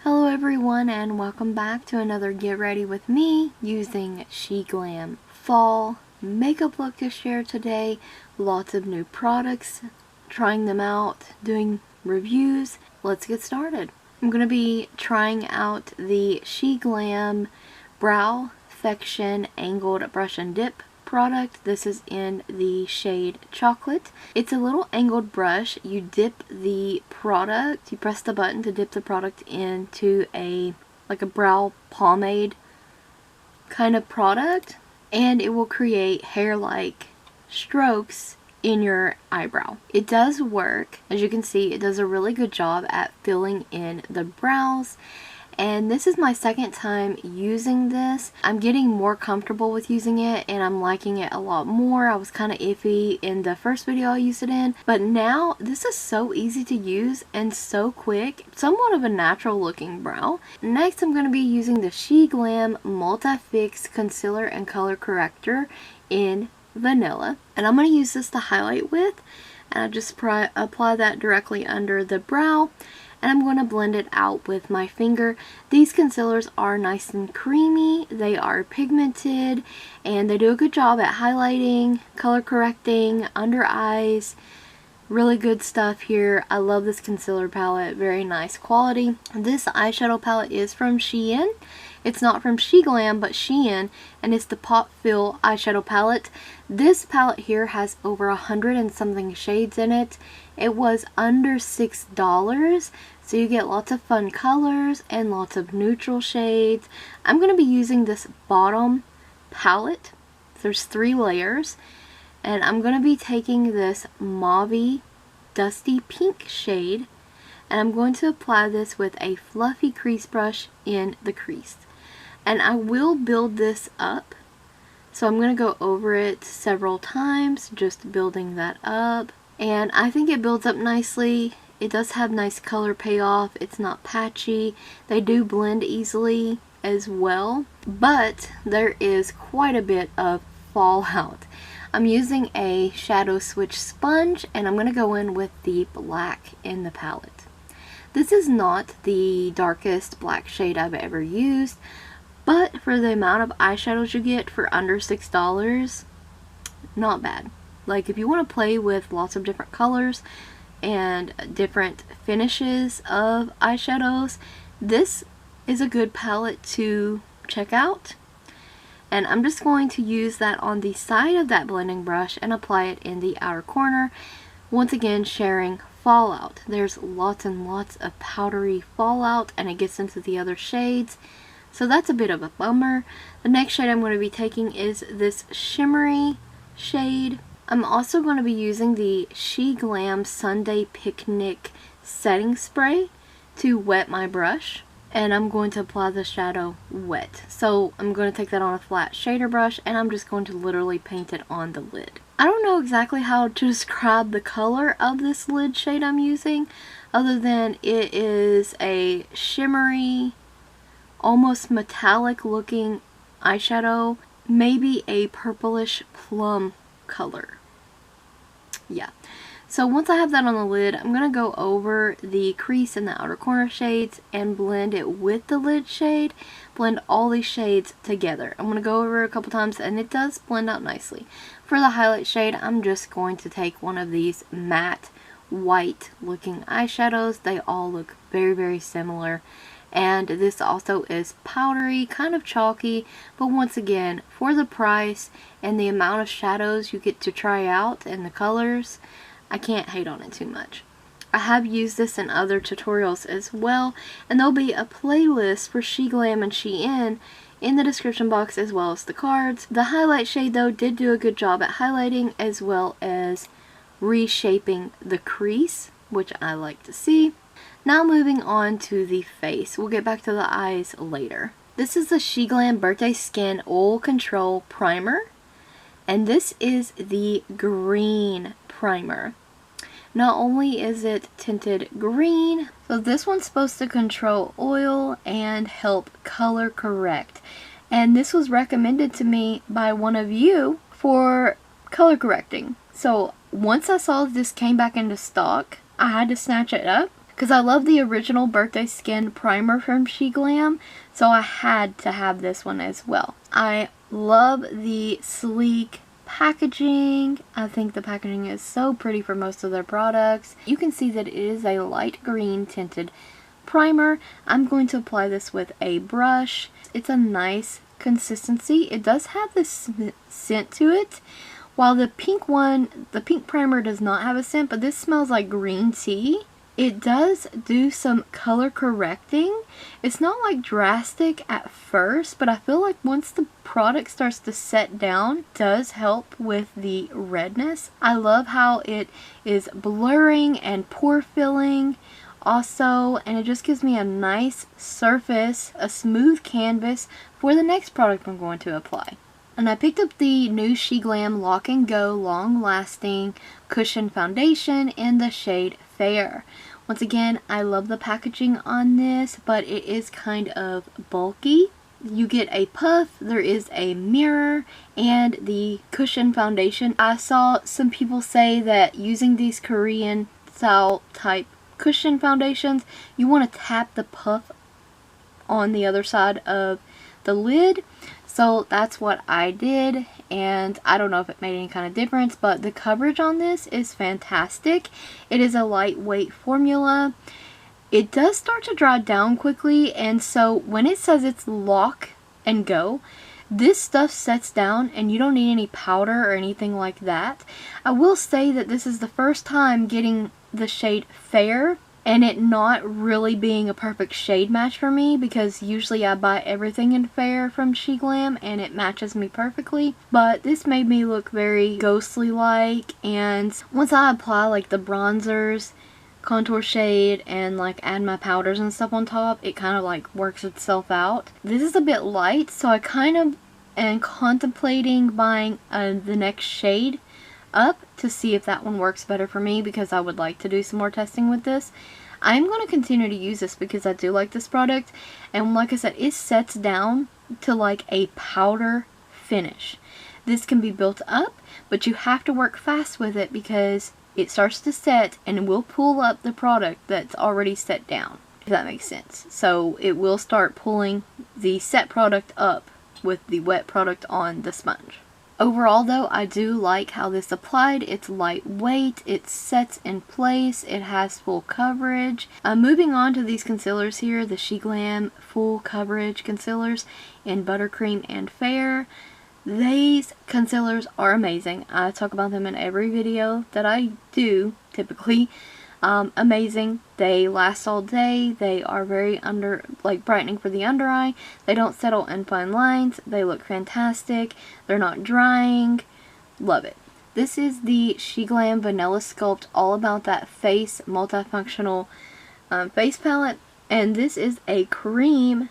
Hello everyone and welcome back to another Get Ready With Me using SheGlam Fall makeup look to share today. Lots of new products, trying them out, doing reviews. Let's get started. I'm going to be trying out the SheGlam Brow Fection Angled Brush and Dip product. This is in the shade Chocolate. It's a little angled brush. You dip the product, you press the button to dip the product into a brow pomade kind of product, and it will create hair-like strokes in your eyebrow. It does work. As you can see, it does a really good job at filling in the brows. And this is my second time using this. I'm getting more comfortable with using it and I'm liking it a lot more. I was kind of iffy in the first video I used it in, but now this is so easy to use and so quick. Somewhat of a natural looking brow. Next, I'm going to be using the SheGlam Multi-Fix Concealer and Color Corrector in Vanilla. And I'm going to use this to highlight with. And I just apply that directly under the brow. And I'm going to blend it out with my finger. These concealers are nice and creamy, they are pigmented, and they do a good job at highlighting, color correcting, under eyes. Really good stuff here. I love this concealer palette, very nice quality. This eyeshadow palette is from Shein. It's not from SheGlam, but Shein, and it's the Pop Fill eyeshadow palette. This palette here has over 100 and something shades in it. It was under $6, so you get lots of fun colors and lots of neutral shades. I'm going to be using this bottom palette. There's 3 layers, and I'm going to be taking this mauvey dusty pink shade, and I'm going to apply this with a fluffy crease brush in the crease. And I will build this up, so I'm going to go over it several times, just building that up. And I think it builds up nicely. It does have nice color payoff. It's not patchy. They do blend easily as well, but there is quite a bit of fallout. I'm using a shadow switch sponge, and I'm going to go in with the black in the palette. This is not the darkest black shade I've ever used, but for the amount of eyeshadows you get for under $6, not bad. Like, if you want to play with lots of different colors and different finishes of eyeshadows, this is a good palette to check out. And I'm just going to use that on the side of that blending brush and apply it in the outer corner. Once again, sharing fallout. There's lots and lots of powdery fallout, and it gets into the other shades. So that's a bit of a bummer. The next shade I'm going to be taking is this shimmery shade. I'm also going to be using the SheGlam Sunday Picnic setting spray to wet my brush. And I'm going to apply the shadow wet. So I'm going to take that on a flat shader brush, and I'm just going to literally paint it on the lid. I don't know exactly how to describe the color of this lid shade I'm using, other than it is a shimmery, almost metallic looking eyeshadow, maybe a purplish plum color. Yeah. So once I have that on the lid, I'm going to go over the crease and the outer corner shades and blend it with the lid shade. Blend all these shades together. I'm going to go over it a couple times, and it does blend out nicely. For the highlight shade, I'm just going to take one of these matte white looking eyeshadows. They all look very, very similar. And this also is powdery, kind of chalky, but once again, for the price and the amount of shadows you get to try out and the colors, I can't hate on it too much. I have used this in other tutorials as well, and there'll be a playlist for SheGlam and Shein in the description box as well as the cards. The highlight shade though did do a good job at highlighting as well as reshaping the crease, which I like to see. Now moving on to the face. We'll get back to the eyes later. This is the SheGlam Birthday Skin Oil Control Primer, and this is the green primer. Not only is it tinted green, so this one's supposed to control oil and help color correct. And this was recommended to me by one of you for color correcting. So once I saw this came back into stock, I had to snatch it up because I love the original Birthday Skin Primer from SheGlam, so I had to have this one as well. I love the sleek packaging. I think the packaging is so pretty for most of their products. You can see that it is a light green tinted primer. I'm going to apply this with a brush. It's a nice consistency. It does have this scent to it, while the pink primer does not have a scent, but this smells like green tea. It does do some color correcting. It's not like drastic at first, but I feel like once the product starts to set down, it does help with the redness. I love how it is blurring and pore filling also, and it just gives me a nice surface, a smooth canvas for the next product I'm going to apply. And I picked up the new SheGlam Lock and Go Long Lasting Cushion Foundation in the shade Fair. Once again, I love the packaging on this, but it is kind of bulky. You get a puff, there is a mirror, and the cushion foundation. I saw some people say that using these Korean style type cushion foundations, you want to tap the puff on the other side of the lid. So that's what I did, and I don't know if it made any kind of difference, but the coverage on this is fantastic. It is a lightweight formula. It does start to dry down quickly, and so when it says it's lock and go, this stuff sets down and you don't need any powder or anything like that. I will say that this is the first time getting the shade Fair and it not really being a perfect shade match for me, because usually I buy everything in Fair from SheGlam and it matches me perfectly. But this made me look very ghostly like, and once I apply like the bronzers, contour shade, and like add my powders and stuff on top, it kind of like works itself out. This is a bit light, so I kind of am contemplating buying the next shade up to see if that one works better for me, because I would like to do some more testing with this. I'm going to continue to use this because I do like this product, and like I said, it sets down to like a powder finish. This can be built up, but you have to work fast with it because it starts to set and will pull up the product that's already set down, if that makes sense. So it will start pulling the set product up with the wet product on the sponge. Overall though, I do like how this applied. It's lightweight, it sets in place, it has full coverage. Moving on to these concealers here, the SheGlam Full Coverage Concealers in Buttercream and Fair. These concealers are amazing. I talk about them in every video that I do, typically. Amazing. They last all day. They are very brightening for the under eye. They don't settle in fine lines. They look fantastic. They're not drying. Love it. This is the SheGlam Vanilla Sculpt All About That Face Multifunctional Face Palette, and this is a cream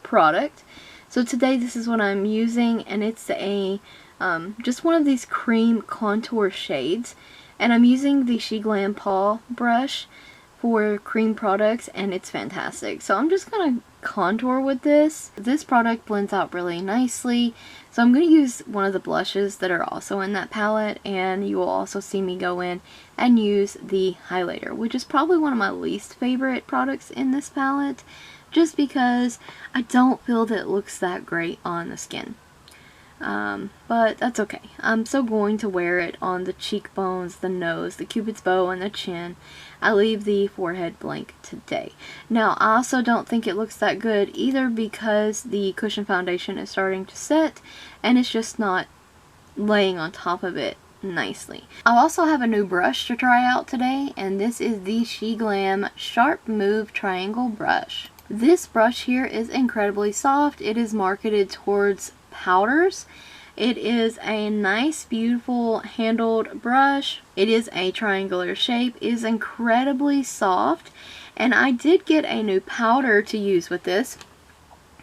product. So today this is what I'm using, and it's a just one of these cream contour shades. And I'm using the SheGlam Paw brush for cream products, and it's fantastic. So I'm just going to contour with this. This product blends out really nicely. So I'm going to use one of the blushes that are also in that palette, and you will also see me go in and use the highlighter, which is probably one of my least favorite products in this palette, just because I don't feel that it looks that great on the skin. But that's okay. I'm still going to wear it on the cheekbones, the nose, the cupid's bow, and the chin. I leave the forehead blank today. Now, I also don't think it looks that good either, because the cushion foundation is starting to set and it's just not laying on top of it nicely. I also have a new brush to try out today, and this is the SheGlam Sharp Move Triangle Brush. This brush here is incredibly soft. It is marketed towards powders. It is a nice, beautiful handled brush. It is a triangular shape. It is incredibly soft, and I did get a new powder to use with this.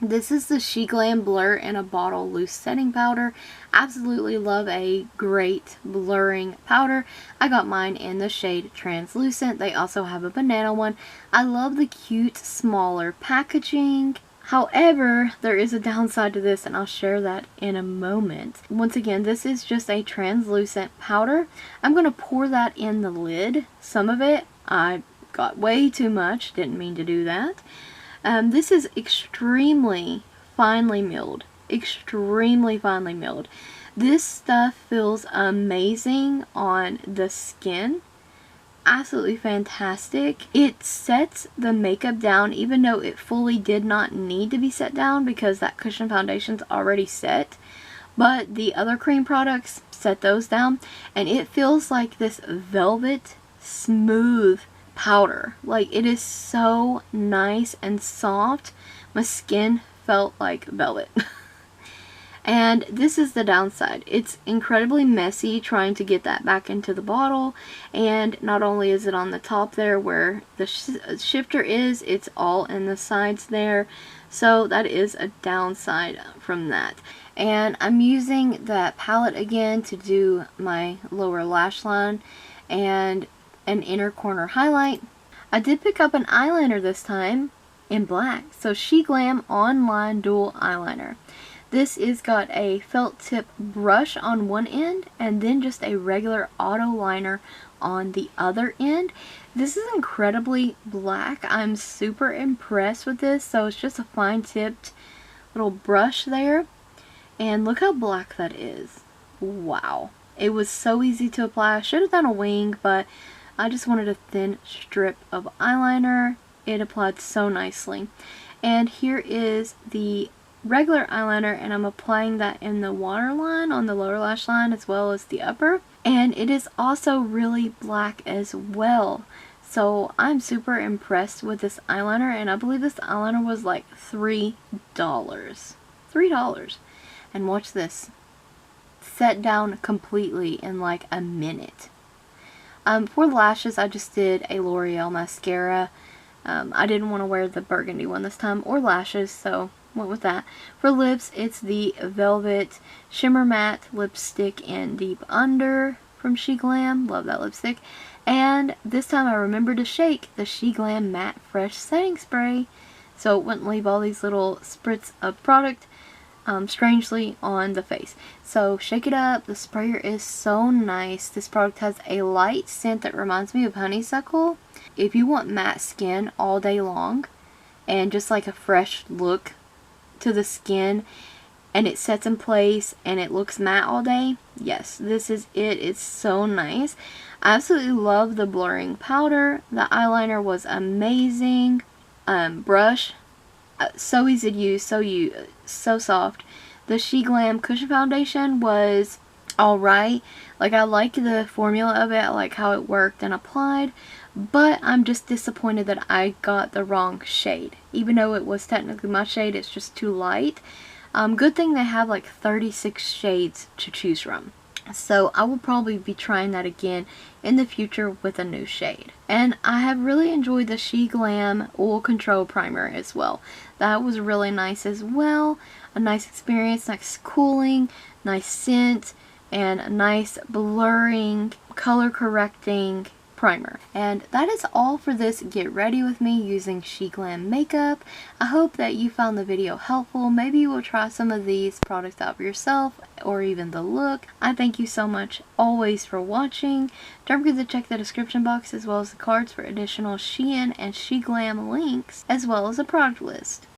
This is the SheGlam Blur in a Bottle Loose Setting Powder. Absolutely love a great blurring powder. I got mine in the shade Translucent. They also have a banana one. I love the cute, smaller packaging. However, there is a downside to this, and I'll share that in a moment. Once again, this is just a translucent powder. I'm going to pour that in the lid. Some of it, I got way too much. Didn't mean to do that. This is extremely finely milled. Extremely finely milled. This stuff feels amazing on the skin. Absolutely fantastic. It sets the makeup down even though it fully did not need to be set down because that cushion foundation's already set. But the other cream products set those down, and it feels like this velvet smooth powder. Like, it is so nice and soft. My skin felt like velvet. And this is the downside. It's incredibly messy trying to get that back into the bottle, and not only is it on the top there where the shifter is, it's all in the sides there. So that is a downside from that. And I'm using that palette again to do my lower lash line and an inner corner highlight. I did pick up an eyeliner this time in black. So SheGlam Online Dual Eyeliner. This is got a felt tip brush on one end and then just a regular auto liner on the other end. This is incredibly black. I'm super impressed with this. So it's just a fine tipped little brush there. And look how black that is. Wow. It was so easy to apply. I should have done a wing, but I just wanted a thin strip of eyeliner. It applied so nicely. And here is the regular eyeliner, and I'm applying that in the waterline on the lower lash line as well as the upper. And it is also really black as well. So I'm super impressed with this eyeliner, and I believe this eyeliner was like $3. $3. And watch this. Set down completely in like a minute. For lashes, I just did a L'Oreal mascara. I didn't want to wear the burgundy one this time, or lashes, so went with that. For lips, it's the Velvet Shimmer Matte Lipstick in Deep Under from SheGlam. Love that lipstick. And this time I remembered to shake the SheGlam Matte Fresh Setting Spray, so it wouldn't leave all these little spritz of product strangely on the face. So shake it up. The sprayer is so nice. This product has a light scent that reminds me of honeysuckle. If you want matte skin all day long and just like a fresh look to the skin, and it sets in place and it looks matte all day, yes, this is it. It's so nice. I absolutely love the blurring powder. The eyeliner was amazing. Brush, so easy to use, so soft. The SheGlam Cushion Foundation was alright. Like, I like the formula of it. I like how it worked and applied. But I'm just disappointed that I got the wrong shade. Even though it was technically my shade, it's just too light. Good thing they have like 36 shades to choose from. So I will probably be trying that again in the future with a new shade. And I have really enjoyed the SheGlam Oil Control Primer as well. That was really nice as well. A nice experience, nice cooling, nice scent, and a nice blurring, color correcting primer. And that is all for this Get Ready With Me using SheGlam Makeup. I hope that you found the video helpful. Maybe you will try some of these products out for yourself, or even the look. I thank you so much always for watching. Don't forget to check the description box as well as the cards for additional Shein and SheGlam links, as well as a product list.